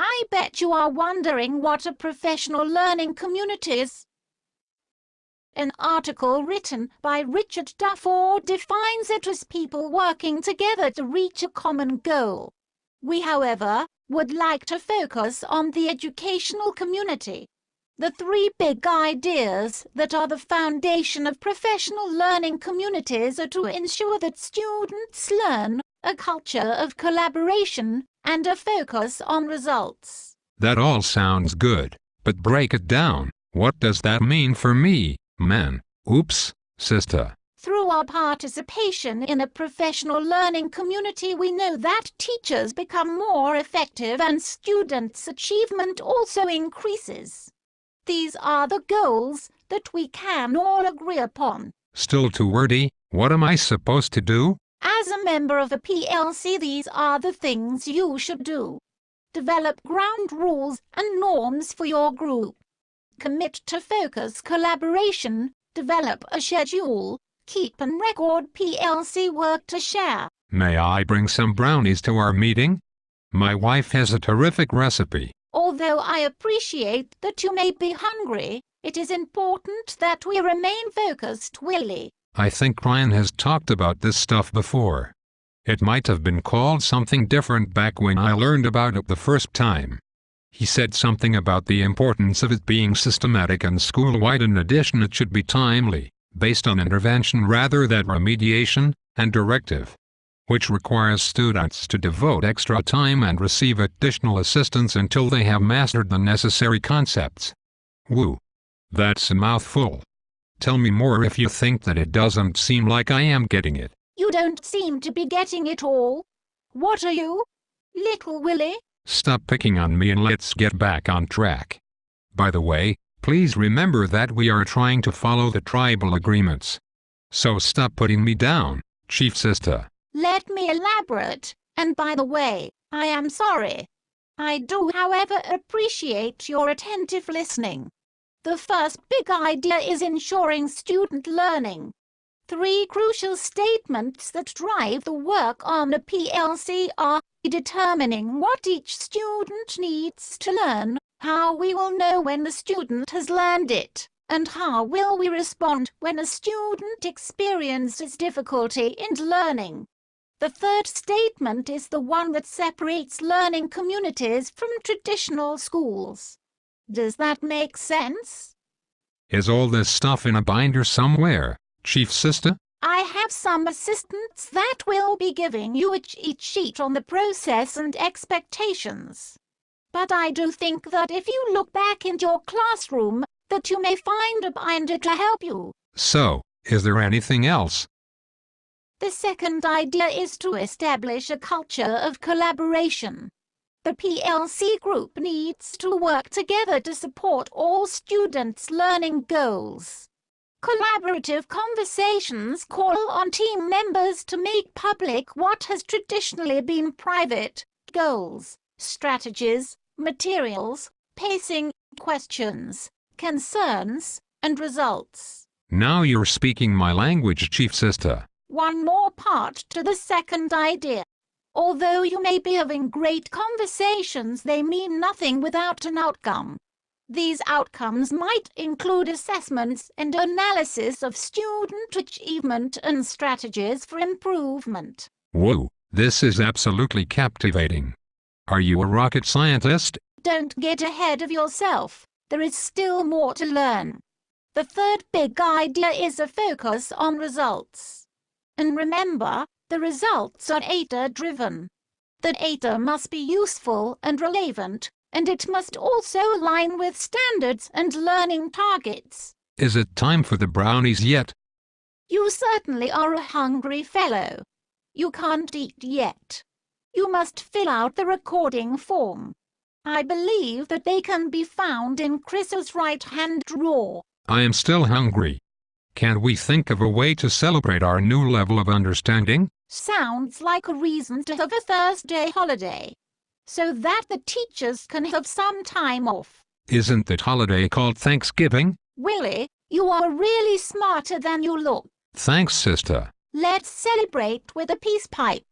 I bet you are wondering what a professional learning community is. An article written by Richard Dufour defines it as people working together to reach a common goal. We, however, would like to focus on the educational community. The three big ideas that are the foundation of professional learning communities are to ensure that students learn, a culture of collaboration, and a focus on results. That all sounds good, but break it down. What does that mean for me, man? Oops, sister. Through our participation in a professional learning community, we know that teachers become more effective and students' achievement also increases. These are the goals that we can all agree upon. Still too wordy. What am I supposed to do? As a member of a PLC, these are the things you should do. Develop ground rules and norms for your group. Commit to focus collaboration. Develop a schedule. Keep and record PLC work to share. May I bring some brownies to our meeting? My wife has a terrific recipe. Although I appreciate that you may be hungry, it is important that we remain focused, Willie. I think Ryan has talked about this stuff before. It might have been called something different back when I learned about it the first time. He said something about the importance of it being systematic and school-wide. In addition, it should be timely, based on intervention rather than remediation, and directive, which requires students to devote extra time and receive additional assistance until they have mastered the necessary concepts. Woo! That's a mouthful. Tell me more if you think that it doesn't seem like I am getting it. You don't seem to be getting it all. What are you, little Willie? Stop picking on me and let's get back on track. By the way, please remember that we are trying to follow the tribal agreements. So stop putting me down, Chief Sister. Let me elaborate, and by the way, I am sorry. I do, however, appreciate your attentive listening. The first big idea is ensuring student learning. Three crucial statements that drive the work on a PLC are determining what each student needs to learn, how we will know when the student has learned it, and how will we respond when a student experiences difficulty in learning. The third statement is the one that separates learning communities from traditional schools. Does that make sense? Is all this stuff in a binder somewhere, Chief Sister? I have some assistants that will be giving you a cheat sheet on the process and expectations. But I do think that if you look back in your classroom, that you may find a binder to help you. So, is there anything else? The second idea is to establish a culture of collaboration. The PLC group needs to work together to support all students' learning goals. Collaborative conversations call on team members to make public what has traditionally been private goals, strategies, materials, pacing, questions, concerns, and results. Now you're speaking my language, Chief Sister. One more part to the second idea. Although you may be having great conversations, they mean nothing without an outcome. These outcomes might include assessments and analysis of student achievement and strategies for improvement. Whoa, this is absolutely captivating. Are you a rocket scientist? Don't get ahead of yourself. There is still more to learn. The third big idea is a focus on results. And remember, the results are data-driven. The data must be useful and relevant, and it must also align with standards and learning targets. Is it time for the brownies yet? You certainly are a hungry fellow. You can't eat yet. You must fill out the recording form. I believe that they can be found in Chris's right-hand drawer. I am still hungry. Can't we think of a way to celebrate our new level of understanding? Sounds like a reason to have a Thursday holiday, so that the teachers can have some time off. Isn't that holiday called Thanksgiving? Willie, you are really smarter than you look. Thanks, sister. Let's celebrate with a peace pipe.